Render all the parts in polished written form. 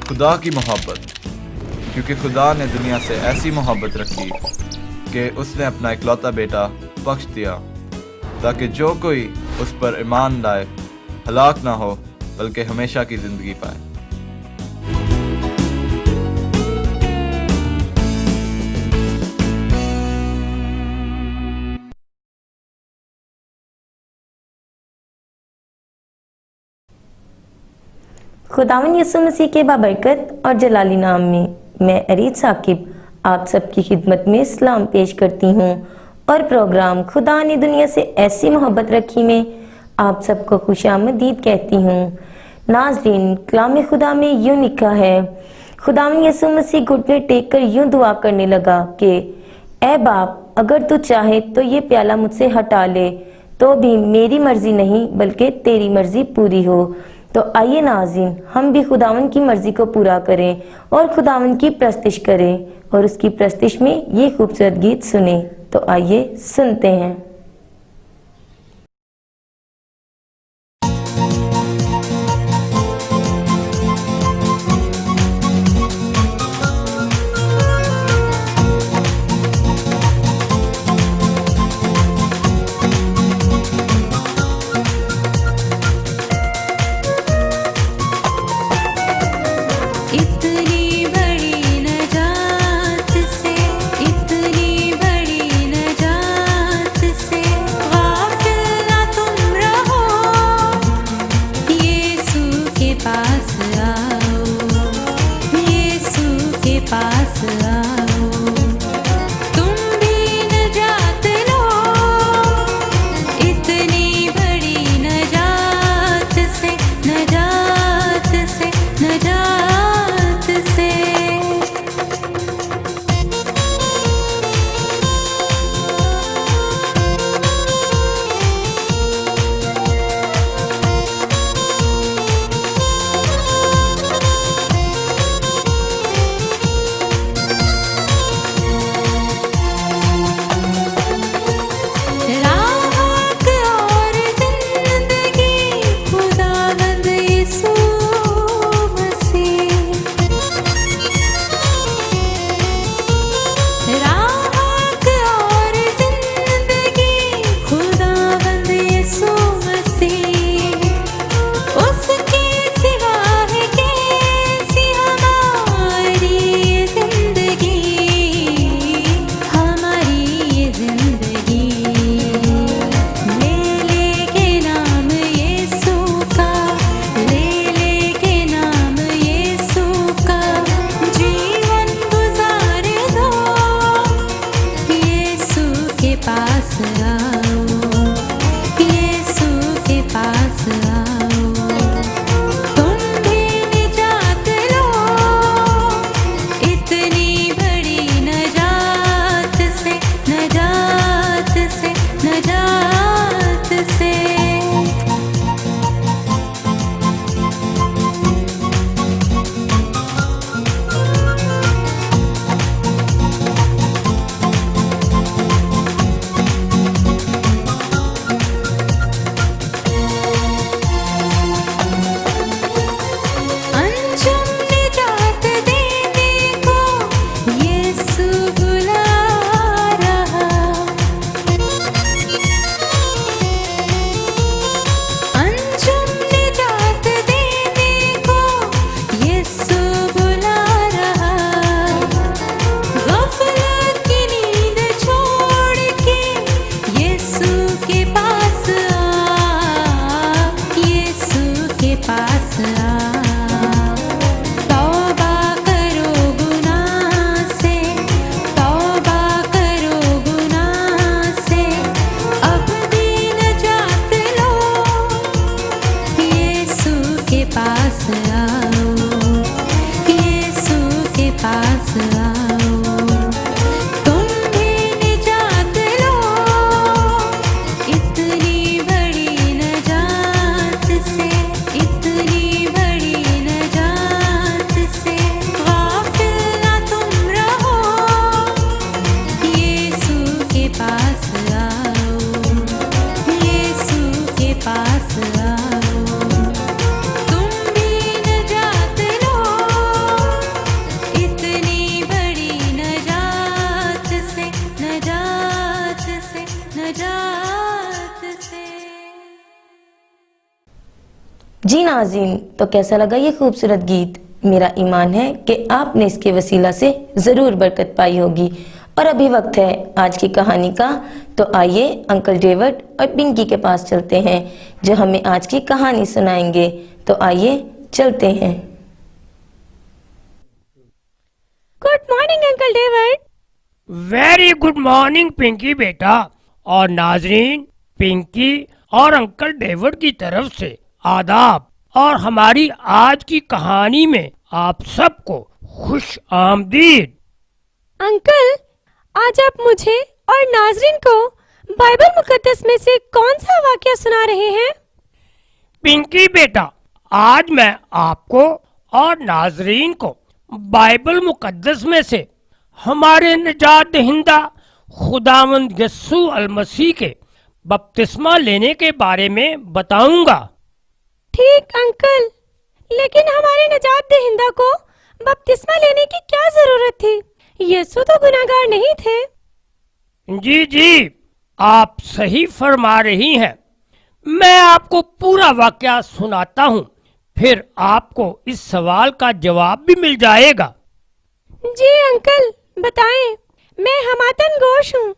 خدا کی محبت، کیونکہ خدا نے دنیا سے ایسی محبت رکھی کہ اس نے اپنا اکلوتا بیٹا بخش دیا، تاکہ جو کوئی اس پر ایمان لائے ہلاک نہ ہو بلکہ ہمیشہ کی زندگی پائے۔ خداوند یسوع مسیح کے بابرکت اور جلالی نام میں ارید ثاقب آپ سب کی خدمت میں سلام پیش کرتی ہوں، اور پروگرام خدا نے دنیا سے ایسی محبت رکھی میں آپ سب کو خوش آمدید کہتی ہوں۔ ناظرین، کلام خدا میں یوں لکھا ہے، خداوند یسوع مسیح گھٹنے ٹیک کر یوں دعا کرنے لگا کہ اے باپ، اگر تو چاہے تو یہ پیالہ مجھ سے ہٹا لے، تو بھی میری مرضی نہیں بلکہ تیری مرضی پوری ہو۔ تو آئیے ناظرین، ہم بھی خداوند کی مرضی کو پورا کریں اور خداوند کی پرستش کریں، اور اس کی پرستش میں یہ خوبصورت گیت سنیں۔ تو آئیے سنتے ہیں۔ नाज़रीन, तो कैसा लगा ये खूबसूरत गीत? मेरा ईमान है कि आपने इसके वसीला से ज़रूर बरकत पाई होगी। और अभी वक्त है आज की कहानी का, तो आइए अंकल डेविड और पिंकी के पास चलते हैं जो हमें आज की कहानी सुनाएंगे। तो आइए चलते हैं। Good morning uncle David. Very good morning Pinky बेटा, और नाजरीन, पिंकी और अंकल डेविड की तरफ से आदाब। और हमारी आज की कहानी में आप सबको खुश आमदीद। अंकल, आज आप मुझे और नाजरीन को बाइबल मुकद्दस में से कौन सा वाक्य सुना रहे हैं? पिंकी बेटा, आज मैं आपको और नाजरीन को बाइबल मुकद्दस में से हमारे निजात दहिंदा खुदावंद यस्सु अल मसीह के बपतिस्मा लेने के बारे में बताऊंगा। ठीक अंकल, लेकिन हमारे निजात दहिंदा को बपतिस्मा लेने की क्या जरूरत थी? यीशु तो गुनाहगार नहीं थे। जी जी, आप सही फरमा रही हैं। मैं आपको पूरा वाकया सुनाता हूँ, फिर आपको इस सवाल का जवाब भी मिल जाएगा। जी अंकल, बताएं, मैं हमातन गोश हूँ।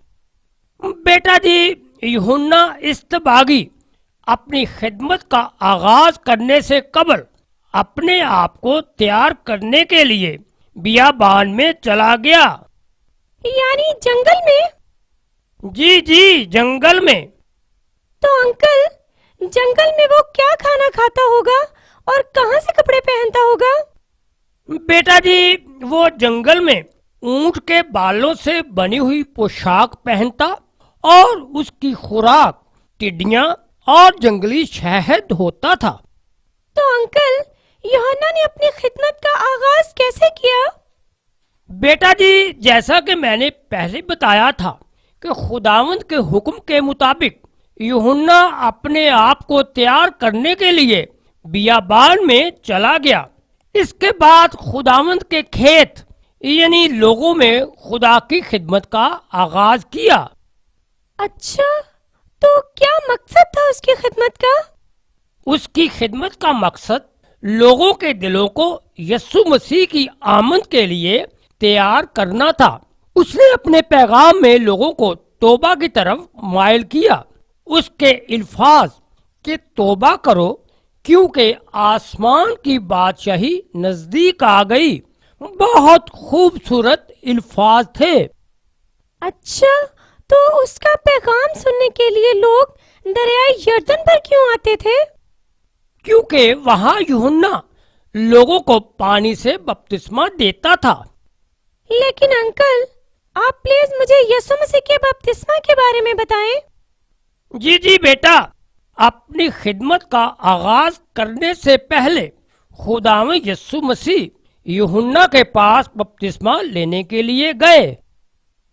बेटा जी, यूहन्ना इस्तबागी अपनी खिदमत का आगाज करने से कबल अपने आप को तैयार करने के लिए बियाबान में चला गया। यानी जंगल में? जी जी, जंगल में। तो अंकल, जंगल में वो क्या खाना खाता होगा और कहाँ से कपड़े पहनता होगा? बेटा जी, वो जंगल में ऊंट के बालों से बनी हुई पोशाक पहनता और उसकी खुराक टिड्डियां और जंगली शहद होता था। तो अंकल, यूहन्ना ने अपनी खिदमत का आगाज कैसे किया? बेटा जी, जैसा कि मैंने पहले बताया था कि खुदावंद के हुक्म के मुताबिक यूहन्ना अपने आप को तैयार करने के लिए बियाबान में चला गया। इसके बाद खुदावंद के खेत यानी लोगों में खुदा की खिदमत का आगाज किया। अच्छा, तो क्या मकसद था उसकी खिदमत का? उसकी खिदमत का मकसद लोगों के दिलों को यस्सु मसीह की आमद के लिए तैयार करना था। उसने अपने पैगाम में लोगों को तौबा की तरफ माइल किया। उसके अल्फाज कि तौबा करो क्योंकि आसमान की बादशाही नजदीक आ गई, बहुत खूबसूरत अल्फाज थे। अच्छा, तो उसका पैगाम सुनने के लिए लोग दरियाए यरदन पर क्यों आते थे? क्योंकि वहाँ यूहन्ना लोगों को पानी से बपतिस्मा देता था। लेकिन अंकल, आप प्लीज मुझे यीशु मसीह के बपतिस्मा के बारे में बताएं। जी जी बेटा, अपनी खिदमत का आगाज करने से पहले खुदावंद यस्सु मसीह यूहन्ना के पास बपतिस्मा लेने के लिए गए।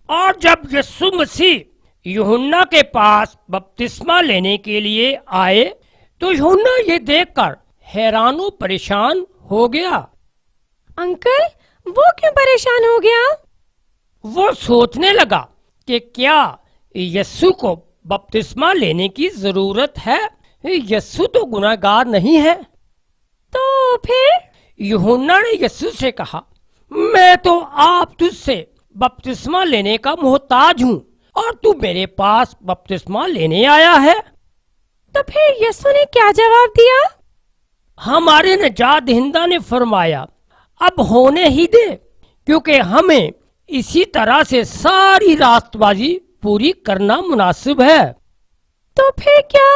और जब यस्सु मसीह यूहन्ना के पास बपतिस्मा लेने के लिए आए तो यूहन्ना ये देखकर हैरानो परेशान हो गया। अंकल, वो क्यों परेशान हो गया? वो सोचने लगा कि क्या यस्सु को बपतिस्मा लेने की जरूरत है? यस्सु तो गुनाहगार नहीं है। तो फिर? यूहन्ना ने यस्सु से कहा, मैं तो आप तुझसे बपतिस्मा लेने का मोहताज हूँ और तू मेरे पास बपतिस्मा लेने आया है। तो फिर यीशु ने क्या जवाब दिया? हमारे निजात दहिंदा ने फरमाया, अब होने ही दे, क्योंकि हमें इसी तरह से सारी रास्तबाजी पूरी करना मुनासिब है। तो फिर क्या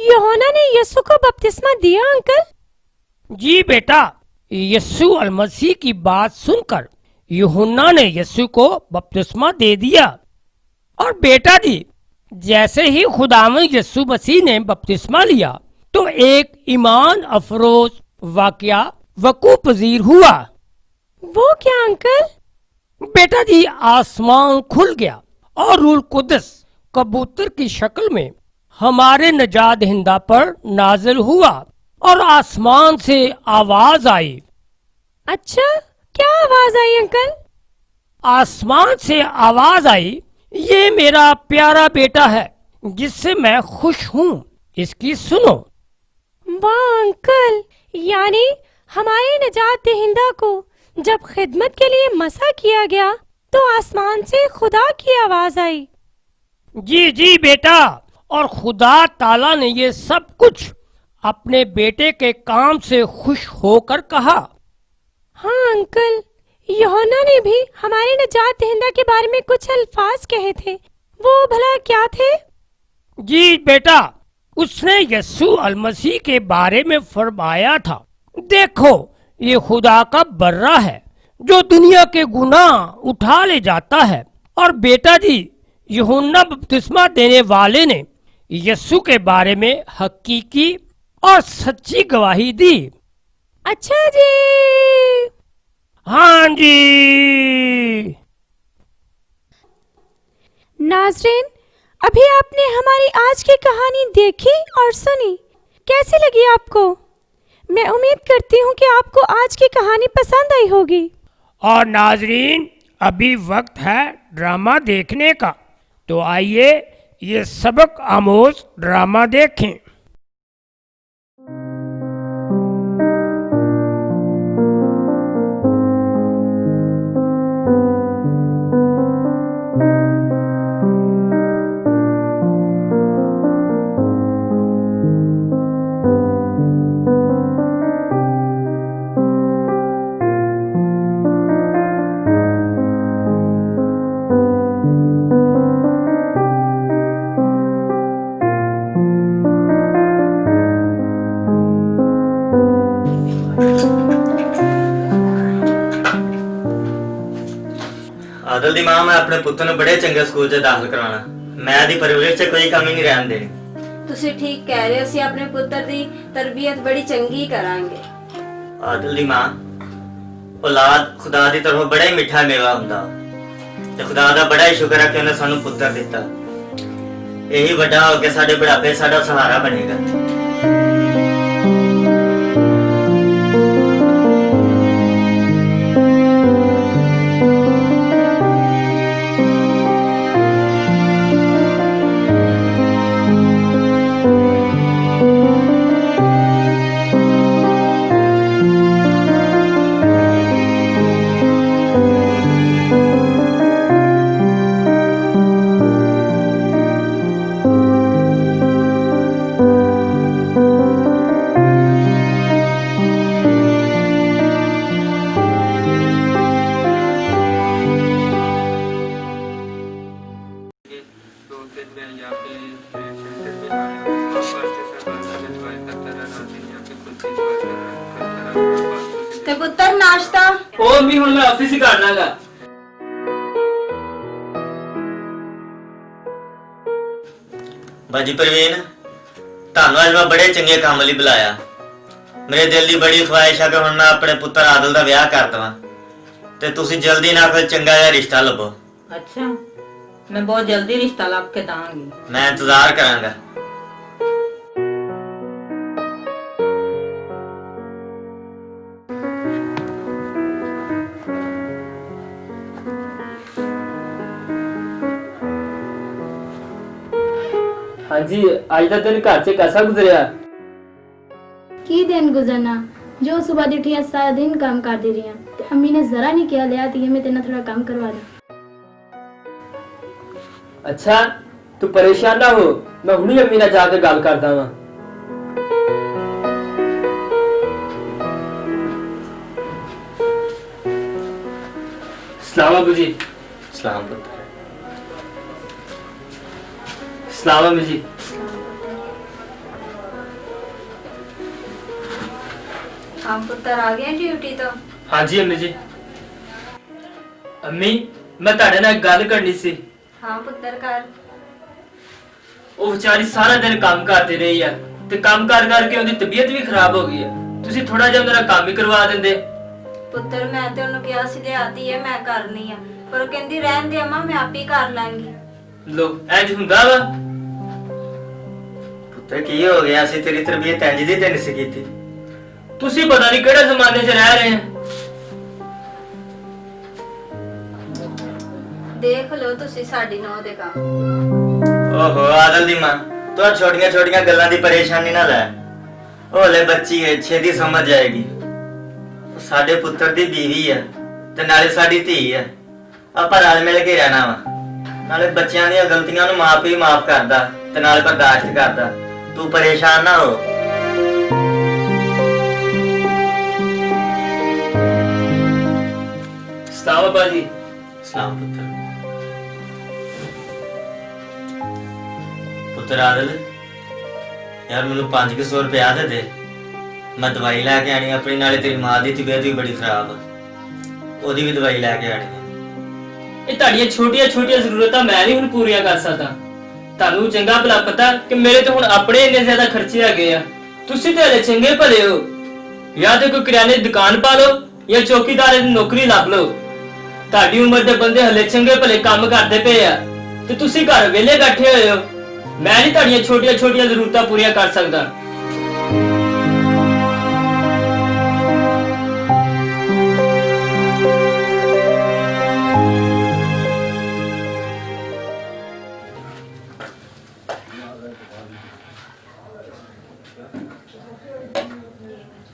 यूहन्ना ने यीशु को बपतिस्मा दिया अंकल? जी बेटा, यस्सु अल मसीह की बात सुनकर यूहन्ना ने यस्सु को बपतिस्मा दे दिया। और बेटा जी, जैसे ही खुदावंद यस्सु मसीह ने बपतिस्मा लिया तो एक ईमान अफरोज वाकया वकूअ पजीर हुआ। वो क्या अंकल? बेटा जी, आसमान खुल गया और रूह कुदस कबूतर की शक्ल में हमारे निजात दहिंदा पर नाजिल हुआ और आसमान से आवाज आई। अच्छा, क्या आवाज आई अंकल? आसमान से आवाज आई, ये मेरा प्यारा बेटा है जिससे मैं खुश हूँ, इसकी सुनो। वाह अंकल, यानी हमारे निजात दहिंदा को जब खिदमत के लिए मसा किया गया तो आसमान से खुदा की आवाज आई। जी जी बेटा, और खुदा ताला ने ये सब कुछ अपने बेटे के काम से खुश होकर कहा। हाँ अंकल, यूहन्ना ने भी हमारे निजात दहिंदा के बारे में कुछ अल्फाज कहे थे, वो भला क्या थे? जी बेटा, उसने यस्सु अलमसीह के बारे में फरमाया था, देखो ये खुदा का बर्रा है जो दुनिया के गुनाह उठा ले जाता है। और बेटा जी, यूहन्ना बपतिस्मा देने वाले ने यस्सु के बारे में हकीकी और सच्ची गवाही दी। अच्छा जी। हाँ जी। नाज़रीन, अभी आपने हमारी आज की कहानी देखी और सुनी, कैसी लगी आपको? मैं उम्मीद करती हूँ कि आपको आज की कहानी पसंद आई होगी। और नाजरीन, अभी वक्त है ड्रामा देखने का, तो आइए ये सबक आमोज ड्रामा देखें। ਆਦਲ ਦੀ ਮਾਂ, ਮੈਂ ਆਪਣੇ ਪੁੱਤ ਨੂੰ ਬੜੇ ਚੰਗੇ ਸਕੂਲ 'ਚ ਦਾਖਲ ਕਰਾਉਣਾ। ਮੈਂ ਇਹਦੀ ਪਰਵਰਿਸ਼ 'ਚ ਕੋਈ ਕਮੀ ਨਹੀਂ ਰਹਿਣ ਦੇਣੀ। ਤੁਸੀਂ ਠੀਕ ਕਹਿ ਰਹੇ ਹੋ, ਅਸੀਂ ਆਪਣੇ ਪੁੱਤਰ ਦੀ ਤਰਬੀਅਤ ਬੜੀ ਚੰਗੀ ਕਰਾਂਗੇ। ਆਦਲ ਦੀ ਮਾਂ, ਔਲਾਦ ਖੁਦਾ ਦੀ ਤਰਫੋਂ ਬੜਾ ਹੀ ਮਿੱਠਾ ਮੇਵਾ ਹੁੰਦਾ ਤੇ ਖੁਦਾ ਦਾ ਬੜਾ ਹੀ ਸ਼ੁਕਰ ਹੈ ਕਿ ਉਹਨੇ ਸਾਨੂੰ ਪੁੱਤਰ ਦਿੱਤਾ। ਇਹੀ ਵੱਡਾ ਹੋ ਕੇ ਸਾਡੇ ਬੁਢਾਪੇ ਸਾਡਾ ਸਹਾਰਾ ਬਣੇਗਾ। ਤੇ ਪੁੱਤਰ ਨਾਸ਼ਤਾ? ਉਹ ਵੀ ਹੁਣ ਮੈਂ ਆਫਿਸ ਹੀ ਕਰਨਾਗਾ। ਬਾਜੀ ਪ੍ਰਵੀਨ, ਤੁਹਾਨੂੰ ਅੱਜ ਮੈਂ ਬੜੇ ਚੰਗੇ ਕੰਮ ਲਈ ਬੁਲਾਇਆ। ਮੇਰੇ ਦਿਲ ਦੀ ਬੜੀ ਖੁਆਇਸ਼ ਹੈ ਕਿ ਹੁਣ ਮੈਂ ਆਪਣੇ ਪੁੱਤਰ ਆਦਲ ਦਾ ਵਿਆਹ ਕਰ ਦਵਾਂ ਤੇ ਤੁਸੀਂ ਜਲਦੀ ਨਾਲ ਕੋਈ ਚੰਗਾ ਜਿਹਾ ਰਿਸ਼ਤਾ ਲੱਭੋ। अच्छा, मैं बहुत जल्दी रिश्ता लब के दांगी। ਮੈਂ ਇੰਤਜ਼ਾਰ ਕਰਾਂਗਾ। हाँ जी, आज का दिन घर से कैसा गुजरिया? की दिन गुजरना, जो सुबह दी उठी सारा दिन काम कर दे रही हैं। अम्मी ने जरा नहीं किया लिया कि मैं तेना थोड़ा काम करवा दा। अच्छा, तू परेशान ना हो, मैं हुणी अम्मी ना जाकर गल करदा वां। सलाम अबू जी। ਸਲਾਮ ਪੁੱਤਰ। सलाम अम्मी जी। ਹਾਂ ਪੁੱਤਰ, ਆ ਗਏ ਡਿਊਟੀ ਤੋਂ? हाँ जी अम्मी जी। अम्मी, मैं ਤੁਹਾਡੇ ਨਾਲ ਗੱਲ ਕਰਨੀ ਸੀ। ਹਾਂ ਪੁੱਤਰ ਕਰ। ਉਹ ਵਿਚਾਰੀ ਸਾਰਾ ਦਿਨ ਕੰਮ ਕਰਦੀ ਰਹੀ ਆ ਤੇ ਕੰਮ ਕਰ ਕਰਕੇ ਉਹਦੀ ਤਬੀਅਤ ਵੀ ਖਰਾਬ ਹੋ ਗਈ ਆ। ਤੁਸੀਂ ਥੋੜਾ ਜਿਹਾ ਮੇਰਾ ਕੰਮ ਹੀ ਕਰਵਾ ਦਿੰਦੇ। ਪੁੱਤਰ ਮੈਂ ਤੇ ਉਹਨੂੰ ਕਿਹਾ ਸੀ ਲਿਆਤੀ ਹੈ ਮੈਂ ਕਰਨੀ ਆ, ਪਰ ਉਹ ਕਹਿੰਦੀ ਰਹਿਣ ਦੇ ਅਮਾ, ਮੈਂ ਆਪੇ ਕਰ ਲਾਂਗੀ। ਲੋ, ਇੰਜ ਹੁੰਦਾ ਵਾ। ਪੁੱਤਰ ਕੀ ਹੋ ਗਿਆ? ਅਸੀਂ ਤੇਰੀ ਤਰਬੀਅਤ ਇੰਜ ਦੀ ਤੇ ਨਹੀਂ ਕੀਤੀ। ਤੁਸੀਂ ਪਤਾ ਨਹੀਂ ਕਿਹੜੇ ਜ਼ਮਾਨੇ 'ਚ ਰਹਿ ਰਹੇ ਆ। ਦੇਖ ਲਓ ਤੁਸੀਂ ਸਾਡੀ ਨੌ ਦੇ ਕੰਮ। ਓਹੋ ਆਦਲ ਦੀ ਮਾਂ, ਤੂੰ ਛੋਟੀਆਂ ਛੋਟੀਆਂ ਗੱਲਾਂ ਦੀ ਪਰੇਸ਼ਾਨੀ ਨਾ ਲੈ। ਉਹ ਹਲੇ ਬੱਚੀ ਹੈ, ਛੇਤੀ ਸਮਝ ਜਾਏਗੀ। ਉਹ ਸਾਡੇ ਪੁੱਤਰ ਦੀ ਬੀਵੀ ਹੈ ਤੇ ਨਾਲੇ ਸਾਡੀ ਧੀ ਹੈ। ਆਪਾਂ ਰਲ ਮਿਲ ਕੇ ਰਹਿਣਾ ਵਾ। ਨਾਲੇ ਬੱਚਿਆਂ ਦੀਆਂ ਗਲਤੀਆਂ ਨੂੰ ਮਾਂ ਪਿਓ ਮਾਫ ਕਰਦਾ ਤੇ ਨਾਲੇ ਬਰਦਾਸ਼ਤ ਕਰਦਾ। ਤੂੰ ਪਰੇਸ਼ਾਨ ਨਾ ਹੋ। ਸਲਾਮ ਬਾਬਾ ਜੀ। ਸਲਾਮ ਪੁੱਤਰ। ਪੁੱਤਰ ਆਦਲ, ਯਾਰ ਮੈਨੂੰ 500 ਰੁਪਇਆ ਦੇ। ਮੈਂ ਦਵਾਈ ਲੈ ਕੇ ਆਣੀ ਆਪਣੀ, ਨਾਲੇ ਤੇਰੀ ਮਾਂ ਦੀ ਤਬੀਅਤ ਵੀ ਬੜੀ ਖਰਾਬ ਆ, ਉਹਦੀ ਵੀ ਦਵਾਈ ਲੈ ਕੇ ਆਣੀ। ਇਹ ਤੁਹਾਡੀਆਂ ਛੋਟੀਆਂ ਛੋਟੀਆਂ ਜ਼ਰੂਰਤਾਂ ਮੈਂ ਨਹੀਂ ਹੁਣ ਪੂਰੀਆਂ ਕਰ ਸਕਦਾ। ਤੁਹਾਨੂੰ ਚੰਗਾ ਭਲਾ ਪਤਾ ਕਿ ਮੇਰੇ ਤੇ ਹੁਣ ਆਪਣੇ ਇੰਨੇ ਜ਼ਿਆਦਾ ਖਰਚੇ ਹੈਗੇ ਆ। ਤੁਸੀਂ ਤੇ ਹਲੇ ਚੰਗੇ ਭਲੇ ਹੋ। ਜਾਂ ਤੇ ਕੋਈ ਕਿਰਿਆਨੇ ਦੀ ਦੁਕਾਨ ਪਾ ਲਓ ਜਾਂ ਚੌਕੀਦਾਰ ਦੀ ਨੌਕਰੀ ਲੱਭ ਲਓ। ਤੁਹਾਡੀ ਉਮਰ ਦੇ ਬੰਦੇ ਹਲੇ ਚੰਗੇ ਭਲੇ ਕੰਮ ਕਰਦੇ ਪਏ ਆ ਤੇ ਤੁਸੀਂ ਘਰ ਵਿਹਲੇ ਬੈਠੇ ਹੋਏ ਹੋ। ਮੈਂ ਨਹੀਂ ਤੁਹਾਡੀਆਂ ਛੋਟੀਆਂ ਛੋਟੀਆਂ ਜ਼ਰੂਰਤਾਂ ਪੂਰੀਆਂ ਕਰ ਸਕਦਾ।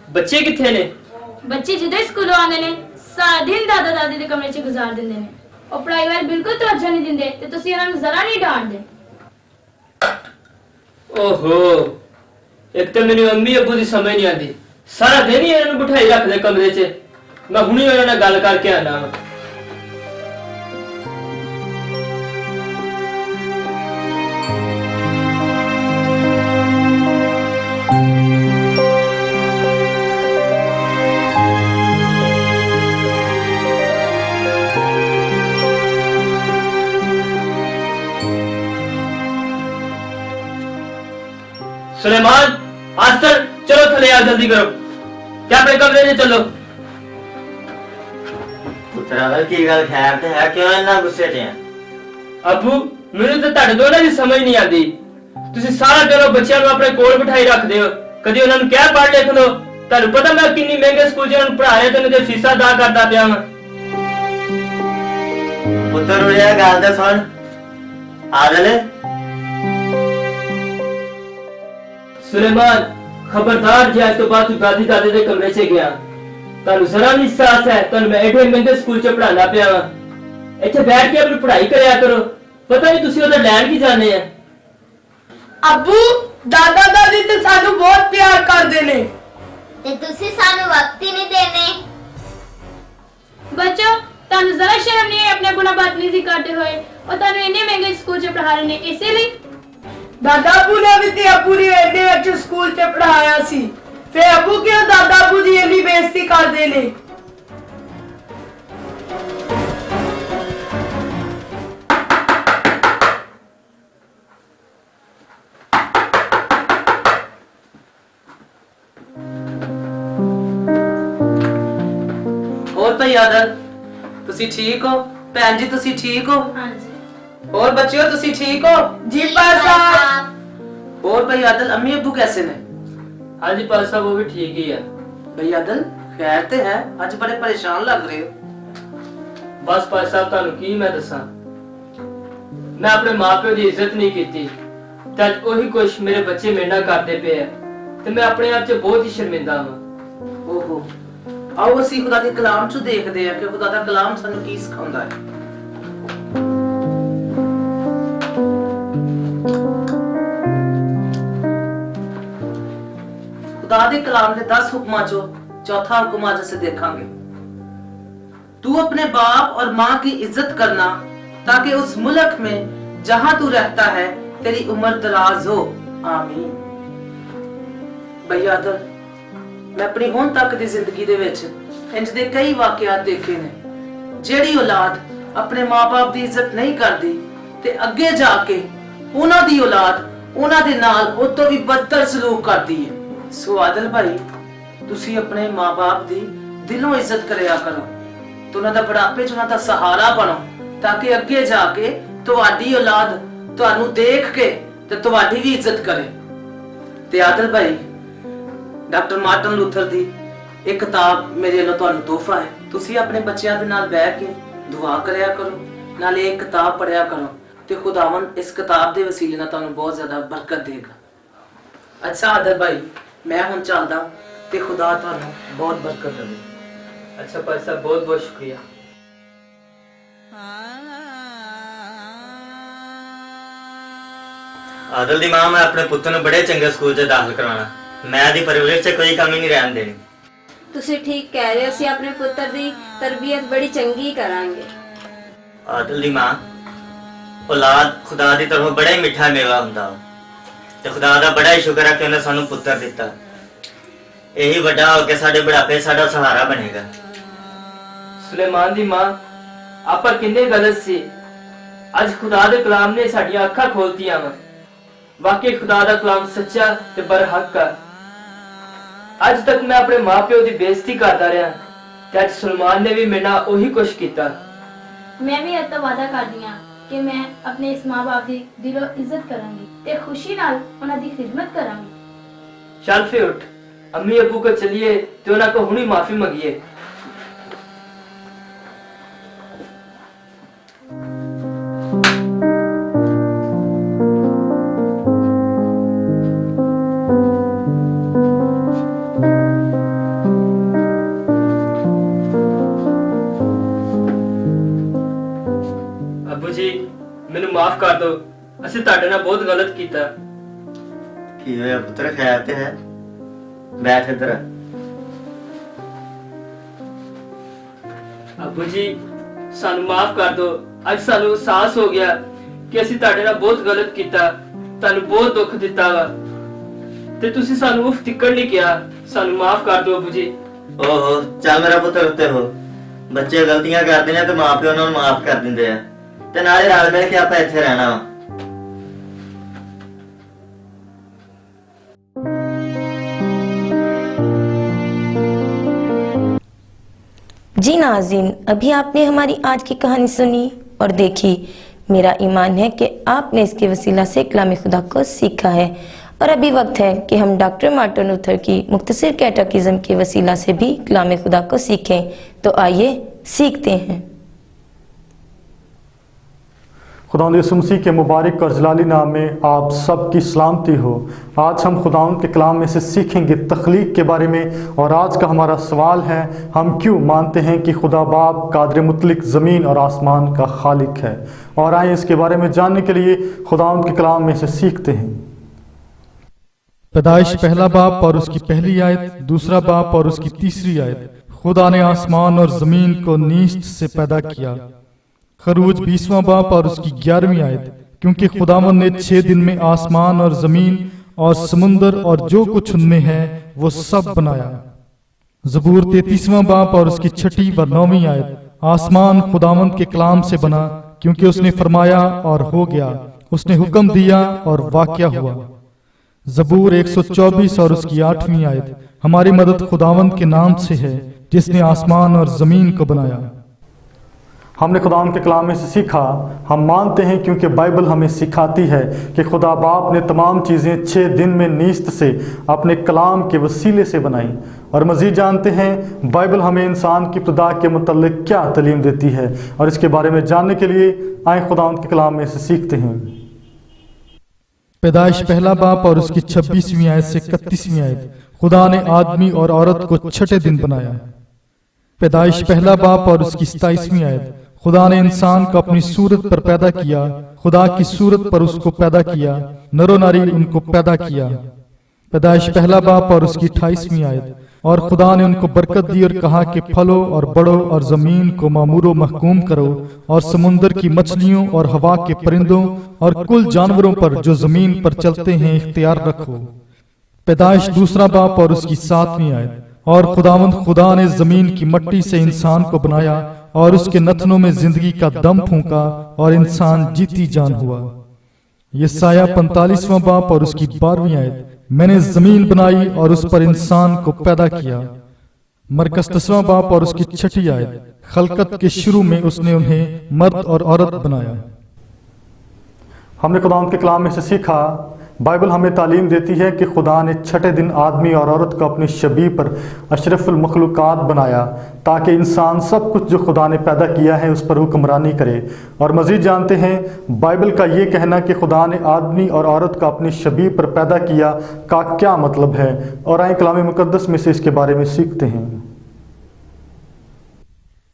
ਬੱਚੇ ਕਿੱਥੇ ਨੇ? ਬੱਚੇ ਜਦੋਂ ਸਕੂਲੋਂ ਆਉਂਦੇ ਨੇ ਸਾਰਾ ਦਿਨ ਦਾਦਾ ਦਾਦੀ ਦੇ ਕਮਰੇ 'ਚ ਗੁਜ਼ਾਰ ਦਿੰਦੇ ਨੇ। ਉਹ ਪੜ੍ਹਾਈ ਵੱਲ ਬਿਲਕੁਲ ਤਵੱਜੋ ਨਹੀਂ ਦਿੰਦੇ ਤੇ ਤੁਸੀਂ ਉਹਨਾਂ ਨੂੰ ਜ਼ਰਾ ਨਹੀਂ ਡਾਂਟਦੇ। ਓਹੋ, ਇੱਕ ਤਾਂ ਮੈਨੂੰ ਅੰਮੀ ਅੱਬੂ ਦੀ ਸਮਝ ਨਹੀਂ ਆਉਂਦੀ। ਸਾਰਾ ਦਿਨ ਹੀ ਇਹਨਾਂ ਨੂੰ ਬਿਠਾਈ ਰੱਖਦੇ ਕਮਰੇ 'ਚ। ਮੈਂ ਹੁਣੇ ਉਹਨਾਂ ਨਾਲ ਗੱਲ ਕਰਕੇ ਆਣਾ ਵਾ। सुलेमान, आस्तर, चलो थले आओ, जल्दी करो। क्या अपने कमरे में चलो। ਪੁੱਤਰ ਆਦਲ, ਕੀ ਗੱਲ ਖੈਰ ਤੇ ਹੈ? ਕਿਉਂ ਇੰਨਾ ਗੁੱਸੇ 'ਚ ਹੈ? अबू, ਮੈਨੂੰ ਤਾਂ ਤੁਹਾਡੇ ਦੋਨਾਂ ਦੀ ਸਮਝ ਨਹੀਂ ਆਉਂਦੀ। ਤੁਸੀਂ ਸਾਰਾ ਦਿਨ ਉਹ ਬੱਚਿਆਂ ਨੂੰ ਆਪਣੇ ਕੋਲ ਬਿਠਾਈ ਰੱਖਦੇ ਹੋ। ਕਦੀ ਉਹਨਾਂ ਨੂੰ ਕਹਿ ਪੜ੍ਹ ਲਿਖ ਲਓ। ਤੁਹਾਨੂੰ ਪਤਾ ਮੈਂ ਕਿੰਨੀ ਮਹਿੰਗੇ ਸਕੂਲ 'ਚ ਉਹਨਾਂ ਨੂੰ ਪੜ੍ਹਾਇਆ ਤੇ ਉਹਨਾਂ ਦੀਆਂ ਫੀਸਾਂ ਅਦਾ ਕਰਦਾ ਪਿਆ ਵਾਂ। ਪੁੱਤਰ ਉੜਿਆ ਗੱਲ ਤਾਂ ਸੁਣ। ਆਦਲ, सुलेमान, खबरदार जे आज तो बाद तू दादी दादे दे कमरे 'ਚ ਗਿਆ। ਤੁਹਾਨੂੰ ਜ਼ਰਾ ਨਹੀਂ ਅਹਿਸਾਸ ਹੈ ਤੁਹਾਨੂੰ ਮੈਂ ਐਡੇ ਮਹਿੰਗੇ ਸਕੂਲ 'ਚ ਪੜ੍ਹਾਉਣਾ ਪਿਆ ਵਾਂ। ਇੱਥੇ ਬੈਠ ਕੇ ਆਪਣੀ ਪੜ੍ਹਾਈ ਕਰਿਆ ਕਰੋ। ਪਤਾ ਨਹੀਂ ਤੁਸੀਂ ਉਹਦਾ ਲੈਣ ਕੀ ਜਾਣੇ ਆ। ਅੱਬੂ, ਦਾਦਾ ਦਾਦੀ ਤੇ ਸਾਨੂੰ ਬਹੁਤ ਪਿਆਰ ਕਰਦੇ ਨੇ ਤੇ ਤੁਸੀਂ ਸਾਨੂੰ ਵਕਤ ਹੀ ਨਹੀਂ ਦੇਣੇ। ਬੱਚੋ, ਤੁਹਾਨੂੰ ਜ਼ਰਾ ਸ਼ਰਮ ਨਹੀਂ ਹੈ ਆਪਣੇ ਗੁਣਾ ਬਦਤਮੀਜ਼ੀ ਕਰਦੇ ਹੋਏ। ਉਹ ਤੁਹਾਨੂੰ ਇੰਨੇ ਮਹਿੰਗੇ ਸਕੂਲ 'ਚ ਪੜ੍ਹਾ ਰਹੇ ਨੇ ਇਸੇ ਲਈ। ਦਾਦਾ ਅੱਬੂ ਨੇ ਵੀ ਤੇ ਅੱਬੂ ਨੇ ਐਡੇ ਅੱਛੇ ਸਕੂਲ 'ਚ ਪੜ੍ਹਾਇਆ ਸੀ। ਫੇ ਅੱਬੂ ਕਿਉਂ ਦਾਦਾ ਅੱਬੂ ਦੀ ਇੰਨੀ ਬੇਇੱਜ਼ਤੀ ਕਰਦੇ ਨੇ? ਹੋਰ ਭਾਈ ਆਦਲ, ਤੁਸੀਂ ਠੀਕ ਹੋ? ਭੈਣ ਜੀ ਤੁਸੀਂ ਠੀਕ ਹੋ? ਹਾਂਜੀ। और बच्चियों तुसी ठीक हो? ਜੀ ਪਾਸਾ। और भाई आदल, अम्मी अब्बू कैसे ने? हाँ जी पाल साहब, वो भी ठीक ही है। भाई आदल, खैर ते है? आज बड़े परेशान लग रहे हो। बस पाल साहब, ਤੁਹਾਨੂੰ ਕੀ ਮੈਂ ਦੱਸਾਂ। ਮੈਂ ਆਪਣੇ ਮਾਪਿਓ ਦੀ ਇੱਜ਼ਤ ਨਹੀਂ ਕੀਤੀ ਤੇ ਅੱਜ ਉਹੀ ਕੁਛ ਮੇਰੇ ਬੱਚੇ ਮੇਰੇ ਨਾਲ ਕਰਦੇ ਪਏ ਆ ਤੇ ਮੈਂ ਆਪਣੇ ਆਪ 'ਚ ਬਹੁਤ ਹੀ ਸ਼ਰਮਿੰਦਾ ਹਾਂ। ओहो, आओ ਅਸੀਂ खुदा ਦੇ ਕਲਾਮ 'ਚ ਦੇਖਦੇ ਆ ਕਿ खुदा ਦਾ ਕਲਾਮ ਸਾਨੂੰ ਕੀ ਸਿਖਾਉਂਦਾ ਹੈ। खुदा दे कलाम के 10 हुक्मां चो चौथा हुक्म आज से देखेंगे। तू अपने बाप और माँ की इज्जत करना ताकि उस मुल्क में जहां तू रहता है तेरी उम्र दराज हो। आमीन। भैया आदल, मैं अपनी हुण तक दी जिंदगी दे विच इंज दे कई वाकयात देखे ने जेड़ी औलाद अपने माँ बाप दी इज्जत नहीं करदी ते अगे जाके उन्हां दी औलाद उन्हां दे नाल उस तों भी बदतर सलूक करदी है। सो आदल भाई, तुसी अपने माँ बाप दी दिलों इज्जत करया करो तो उन्हां दा बुढ़ापे च उन्हां दा सहारा बनो ताकि अगे जाके तुहाडी औलाद तुहानू देख के ते तुहाडी भी इज्जत करे। ते आदल भाई, डॉक्टर मार्टिन लूथर दी एक किताब मेरे ਵੱਲੋਂ ਤੁਹਾਨੂੰ ਤੋਹਫਾ ਹੈ। ਤੁਸੀਂ ਆਪਣੇ ਬੱਚਿਆਂ ਦੇ ਨਾਲ ਬੈਠ ਕੇ ਦੁਆ ਕਰਿਆ ਕਰੋ, ਨਾਲੇ ਇੱਕ ਕਿਤਾਬ ਪੜਿਆ ਕਰੋ ਤੇ ਖੁਦਾਵੰਦ ਇਸ ਕਿਤਾਬ ਦੇ ਵਸੀਲੇ ਨਾਲ ਤੁਹਾਨੂੰ ਬਹੁਤ ਜ਼ਿਆਦਾ ਬਰਕਤ ਦੇਗਾ। ਅੱਛਾ ਆਦਰ ਭਾਈ, ਮੈਂ ਹੁਣ ਚੱਲਦਾ ਤੇ ਖੁਦਾ ਤੁਹਾਨੂੰ ਬਹੁਤ ਬਰਕਤ ਦੇਵੇ। अच्छा भाई साहब, बहुत बहुत शुक्रिया। ਆਦਲ ਦੀ ਮਾਂ, ਮੈਂ ਆਪਣੇ ਪੁੱਤ ਨੂੰ ਬੜੇ ਚੰਗੇ ਸਕੂਲ 'ਚ ਦਾਖਲ ਕਰਵਾਉਣਾ। ਮੈਂ ਇਹਦੀ ਪਰਵਰਿਸ਼ 'ਚ ਕੋਈ ਕਮੀ ਨਹੀਂ ਰਹਿਣ ਦੇਣੀ। ਤੁਸੀਂ ਠੀਕ ਕਹਿ ਰਹੇ ਹੋ, ਅਸੀਂ ਆਪਣੇ ਪੁੱਤਰ ਦੀ ਤਰਬੀਅਤ ਬੜੀ ਚੰਗੀ ਕਰਾਂਗੇ। ਆਦਲ ਦੀ ਮਾਂ, ਔਲਾਦ ਖੁਦਾ ਦੀ ਤਰਫੋਂ ਬੜਾ ਹੀ ਮਿੱਠਾ ਮੇਵਾ ਹੁੰਦਾ ਵਾ ਤੇ ਖੁਦਾ ਦਾ ਬੜਾ ਹੀ ਸ਼ੁਕਰ ਹੈ ਕਿ ਉਹਨੇ ਸਾਨੂੰ ਪੁੱਤਰ ਦਿੱਤਾ। ਇਹੀ ਵੱਡਾ ਹੋ ਕੇ ਸਾਡੇ ਬੁਢਾਪੇ ਸਾਡਾ ਸਹਾਰਾ ਬਣੇਗਾ। ਸੁਲੇਮਾਨ ਦੀ ਮਾਂ, ਆਪਾਂ ਕਿੰਨੇ ਗਲਤ ਸੀ। ਅੱਜ ਖੁਦਾ ਦੇ ਕਲਾਮ ਨੇ ਸਾਡੀਆਂ ਅੱਖਾਂ ਖੋਲਤੀਆਂ ਵਾ। ਵਾਕਈ ਖੁਦਾ ਦਾ ਕਲਾਮ ਸੱਚਾ ਤੇ ਬਰਹਕ ਹੈ। ਅੱਜ ਤੱਕ ਮੈਂ ਆਪਣੇ ਮਾਪਿਓ ਦੀ ਬੇਇੱਜ਼ਤੀ ਕਰਦਾ ਰਿਹਾ ਤੇ ਅੱਜ ਸੁਲੇਮਾਨ ਨੇ ਵੀ ਮੇਰੇ ਨਾਲ ਉਹੀ ਕੁਛ ਕੀਤਾ। मैं भी अब तो वादा कर दिया कि मैं अपने इस माँ बाप की दिलो इज्जत करांगी ते खुशी नाल उन्हां दी खिदमत करांगी। चल फिर उठ, अम्मी अबू को चलिए ते उन्हां को हुणी माफी मंगिए। ਮੈਨੂੰ ਮਾਫ ਕਰ ਦਿਓ, ਅਸੀਂ ਤੁਹਾਡੇ ਨਾਲ ਬਹੁਤ ਗਲਤ ਕੀਤਾ। ਕੀ ਹੋਇਆ ਪੁੱਤਰ, ਖੈਰ ਤੇ ਹੈ? ਬੈਠ ਇੱਧਰ। ਅੱਬੂ ਜੀ, ਸਾਨੂੰ ਮਾਫ ਕਰ ਦਿਓ। ਅੱਜ ਸਾਨੂੰ ਅਹਿਸਾਸ ਹੋ ਗਿਆ ਕਿ ਅਸੀਂ ਤੁਹਾਡੇ ਨਾਲ ਬਹੁਤ ਗਲਤ ਕੀਤਾ, ਤੁਹਾਨੂੰ ਬਹੁਤ ਦੁੱਖ ਦਿੱਤਾ ਵਾ ਤੇ ਤੁਸੀਂ ਸਾਨੂੰ ਉਫ ਤਿੱਕੜ ਨਹੀਂ ਕਿਹਾ। ਸਾਨੂੰ ਮਾਫ ਕਰ ਦਿਓ ਅੱਬੂ ਜੀ। ਓਹੋ, ਚੱਲ ਮੇਰਾ ਪੁੱਤਰ ਉੱਤੇ ਹੋ। ਬੱਚੇ ਗਲਤੀਆਂ ਕਰਦੇ ਨੇ ਤੇ ਮਾਪਿਓ ਉਹਨਾਂ ਨੂੰ ਮਾਫ ਕਰ ਦਿੰਦੇ ਆ ਤੇ ਨਾਲੇ ਰਲ ਮਿਲ ਕੇ ਆਪਾਂ ਇੱਥੇ ਰਹਿਣਾ ਵਾ। जी नाज़रीन, अभी आपने हमारी आज की कहानी सुनी और देखी। मेरा ईमान है कि आपने इसके वसीला से कलाम खुदा को सीखा है और अभी वक्त है कि हम डॉक्टर मार्टिन लूथर की मुख्तसर कैटेकिज्म के वसीला से भी कलाम खुदा को सीखें। तो आइए सीखते हैं। खुदावंद यीशु मसीह के मुबारक और जलाली नाम में आप सबकी सलामती हो। आज हम खुदावंद के कलाम में से सीखेंगे तख्लीक के बारे में और आज का हमारा सवाल है, हम क्यों मानते हैं कि खुदा बाप कादिर मुतलक ज़मीन और आसमान का खालिक है। और आइए इसके बारे में जानने के लिए खुदावंद के कलाम में से सीखते हैं। पैदाइश पहला बाप और उसकी पहली आयत, दूसरा बाप और उसकी तीसरी आयत। खुदा ने आसमान और ज़मीन को नीस्त से पैदा किया। खरूज 20वां बाप और उसकी 11वीं आयत। क्योंकि खुदावंद ने 6 दिन में आसमान और ज़मीन और समुंदर और जो कुछ उनमें है वो सब बनाया। ज़बूर 33वां बाप और उसकी 6ठी व 9वीं आयत। आसमान खुदावंद के कलाम से बना, क्योंकि उसने फरमाया और हो गया, उसने हुक्म दिया और वाक़या हुआ। ज़बूर 124 और उसकी 8वीं आयत। हमारी मदद खुदावंद के नाम से है जिसने आसमान और ज़मीन को बनाया। हमने खुदावंद के कलाम में से सीखा, हम मानते हैं क्योंकि बाइबल हमें सिखाती है कि खुदा बाप ने तमाम चीज़ें 6 दिन में नीस्त से अपने कलाम के वसीले से बनाई। और मज़ीद जानते हैं बाइबल हमें इंसान की इब्तिदा के मुतल्लिक़ क्या तालीम देती है, और इसके बारे में जानने के लिए आए खुदावंद के कलाम में से सीखते हैं। पैदाइश पहला बाप और उसकी 26वीं आयत से 31वीं आयत। खुदा ने आदमी और औरत को 6ठे दिन बनाया। पैदाइश पहला बाप और उसकी 27वीं आयत। खुदा ने इंसान को अपनी सूरत पर पैदा किया, खुदा की सूरत पर उसको पैदा किया, नरो नारी उनको पैदा किया। पैदाइश पहला बाप और उसकी 28वीं आयत। और खुदा ने उनको बरकत दी और कहा कि फलो और बढ़ो और जमीन को मामूरो महकूम करो और समुंदर की मछलियों और हवा के परिंदों और कुल जानवरों पर जो जमीन पर चलते हैं इख्तियार रखो। पैदाइश दूसरा बाप और उसकी 7वीं आयत। और खुदावंद खुदा ने जमीन की मट्टी से इंसान को बनाया और उसके नथनों में जिंदगी का दम फूंका और इंसान जीती जान हुआ। यसाया 45वां बाप और उसकी 12वीं आयत। मैंने जमीन बनाई और उस पर इंसान को पैदा किया। मरकस 10वां बाप और उसकी 6ठी आयत। खलकत के शुरू में उसने उन्हें मर्द और औरत बनाया। हमने खुदावंद के कलाम में से सीखा बाइबल हमें तालीम देती है कि खुदा ने छठे दिन आदमी और औरत को अपनी शबीह पर अशरफुल मखलूकात बनाया ताकि इंसान सब कुछ जो खुदा ने पैदा किया है उस पर हुक्मरानी करे। और मज़ीद जानते हैं बाइबल का ये कहना कि खुदा ने आदमी और औरत को अपनी शबीह पर पैदा किया का क्या मतलब है, और आए कलाम मुकद्दस में से इसके बारे में सीखते हैं।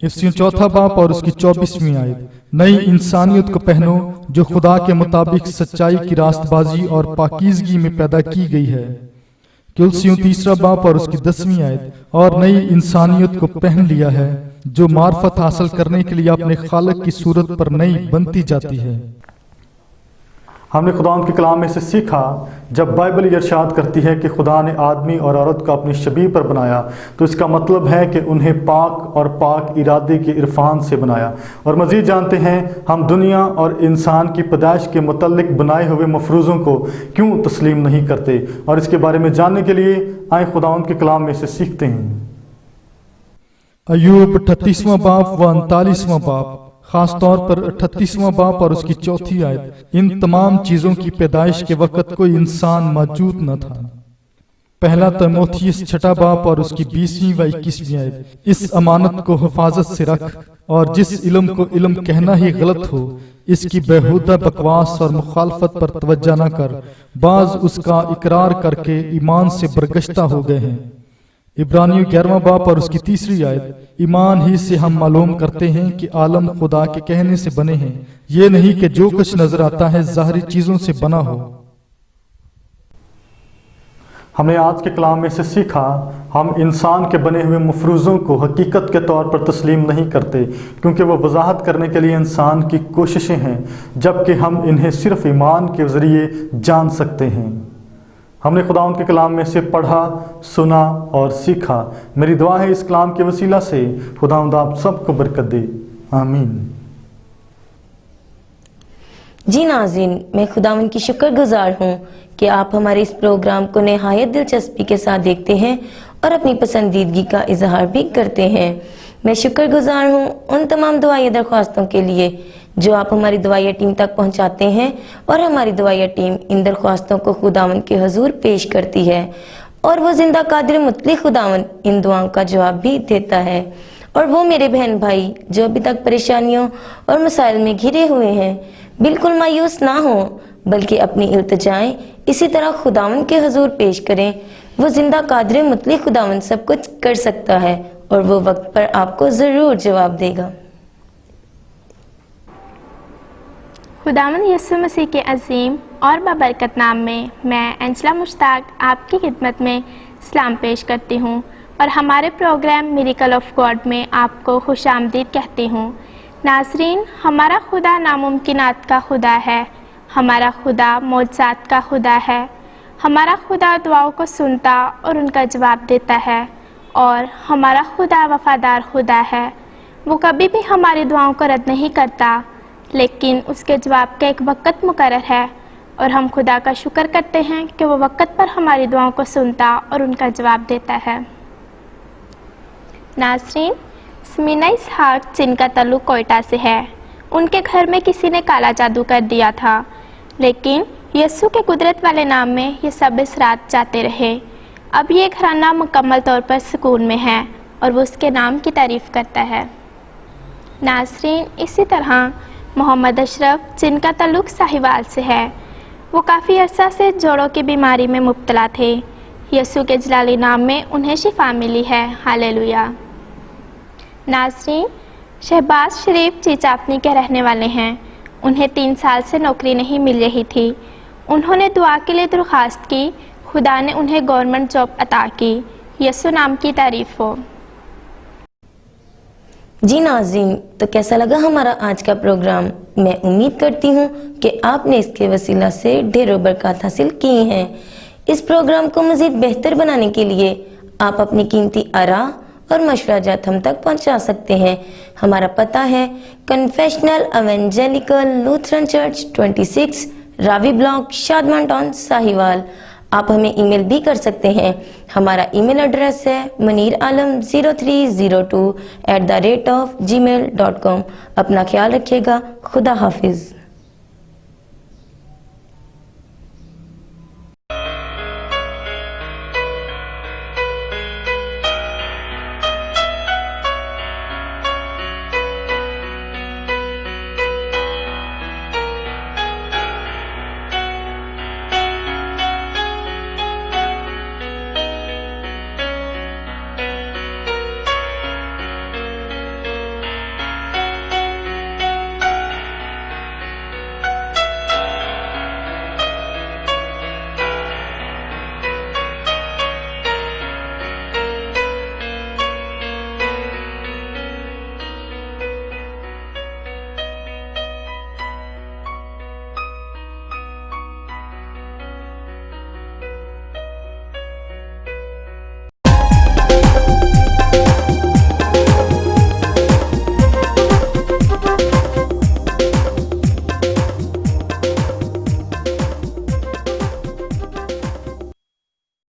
इफ्सियों चौथा बाप और उसकी 24वीं आयत, नई इंसानियत को पहनो जो खुदा के मुताबिक सच्चाई की रास्तबाजी और पाकीज़गी में पैदा की गई है। कुलसियों तीसरा बाप और उसकी 10वीं आयत, और नई इंसानियत को पहन लिया है जो मार्फत हासिल करने के लिए अपने खालिक की सूरत पर नई बनती जाती है। हमने खुदा के कलाम में से सीखा जब बाइबल इरशाद करती है कि खुदा ने आदमी और औरत को अपनी शबीह पर बनाया तो इसका मतलब है कि उन्हें पाक और पाक इरादे के इरफान से बनाया। और मज़ीद जानते हैं हम दुनिया और इंसान की पैदाइश के मुतल्लिक बनाए हुए मफरूज़ों को क्यों तस्लीम नहीं करते, और इसके बारे में जानने के लिए आए खुदा के कलाम में से सीखते हैं। अय्यूब 38वां बाप व 39वां बाप, खास तौर पर 38वां बाप और उसकी 4थी आयत, इन तमाम चीजों की पैदाइश के वक्त कोई इंसान मौजूद न था। पहला तीमुथियुस 6 बाप और उसकी 20वीं व 21वीं आयत, इस अमानत को हिफाजत से रख और जिस इल्म को इल्म कहना ही गलत हो इसकी बेहुदा बकवास और मुखालफत पर तवज्जो न कर, बाज उसका इकरार करके ईमान से बरगश्ता हो गए हैं। इब्रानियों 11वां बाप और उसकी 3री आयत, ईमान ही से हम मालूम करते हैं कि आलम खुदा के कहने से बने हैं, ये नहीं कि जो कुछ नजर आता है ज़ाहरी चीजों से बना हो। हमने आज के कलाम में से सीखा हम इंसान के बने हुए मफरूज़ों को हकीकत के तौर पर तस्लीम नहीं करते क्योंकि वो वजाहत करने के लिए इंसान की कोशिशें हैं, जबकि हम इन्हें सिर्फ ईमान के ज़रिए जान सकते हैं। हमने खुदा के कलाम में से पढ़ा, सुना और सीखा। मेरी दुआ है इस कलाम के वसीला से खुदा आप सबको बरकत दे, आमीन। जी नाज़रीन, मैं खुदावंद की शुक्रगुजार हूँ कि आप हमारे इस प्रोग्राम को नहायत दिलचस्पी के साथ देखते हैं और अपनी पसंदीदगी का इजहार भी करते हैं। मैं शुक्रगुजार हूँ उन तमाम दुआई दरख्वास्तों के लिए जो आप हमारी दुआया टीम तक पहुँचाते हैं, और हमारी दुआया टीम इन दरख्वास्तों को खुदावंद के हुजूर पेश करती है और वो जिंदा कादिर मुतलक खुदावंद इन दुआओं का जवाब भी देता है। और वो मेरे बहन भाई जो अभी तक परेशानियों और मसाइल में घिरे हुए हैं, बिल्कुल मायूस ना हो बल्कि अपनी इल्तिजाएं इसी तरह खुदावंद के हुजूर पेश करें। वो जिंदा कादिर मुतलक खुदावंद सब कुछ कर सकता है और वो वक्त पर आपको ज़रूर जवाब देगा। खुदावंद यीशु मसीह के अजीम और बाबरकत नाम में मैं एंजला मुश्ताक आपकी खिदमत में सलाम पेश करती हूँ और हमारे प्रोग्राम मिरेकल ऑफ गॉड में आपको खुशामदीद कहती हूँ। नाज़रीन, हमारा खुदा नामुमकिनात का खुदा है, हमारा खुदा मौजज़ात का खुदा है, हमारा खुदा दुआओं को सुनता और उनका जवाब देता है, और हमारा खुदा वफादार खुदा है। वो कभी भी हमारी दुआओं को रद्द नहीं करता, लेकिन उसके जवाब का एक वक़्त मुकर्रर है और हम खुदा का शुक्र करते हैं कि वो वक़्त पर हमारी दुआओं को सुनता और उनका जवाब देता है। नाज़रीन, स्मीना इसहाक जिनका ताल्लुक़ कोयटा से है, उनके घर में किसी ने काला जादू कर दिया था, लेकिन यीशु के कुदरत वाले नाम में ये सब इस रात जाते रहे। अब ये घराना मुकम्मल तौर पर सुकून में है और वो उसके नाम की तारीफ़ करता है। नाज़रीन, इसी तरह मोहम्मद अशरफ जिनका ताल्लुक़ साहिवाल से है, वो काफ़ी अरसा से जोड़ों की बीमारी में मुब्तला थे। यीशु के जलाली नाम में उन्हें शिफा मिली है, हालेलुया। नाज़रीन, शहबाज शरीफ चीचापनी के रहने वाले हैं, उन्हें 3 साल से नौकरी नहीं मिल रही थी। उन्होंने दुआ के लिए दरख्वास्त की, खुदा ने उन्हें गवर्नमेंट जॉब अता की। यीशु नाम की तारीफ़ हो। जी नाज़रीन, तो कैसा लगा हमारा आज का प्रोग्राम? मैं उम्मीद करती हूँ कि आपने इसके वसीला से ढेरों बरकत हासिल की हैं। इस प्रोग्राम को मज़ीद बेहतर बनाने के लिए आप अपनी कीमती आरा और मशवराजात हम तक पहुँचा सकते हैं। हमारा पता है confessional evangelical Lutheran church 26 Ravi block, Shadman town, Sahiwal. आप हमें ईमेल भी कर सकते हैं। हमारा ईमेल एड्रेस है muniralam0302@gmail.com। अपना ख्याल रखिएगा। खुदा हाफिज।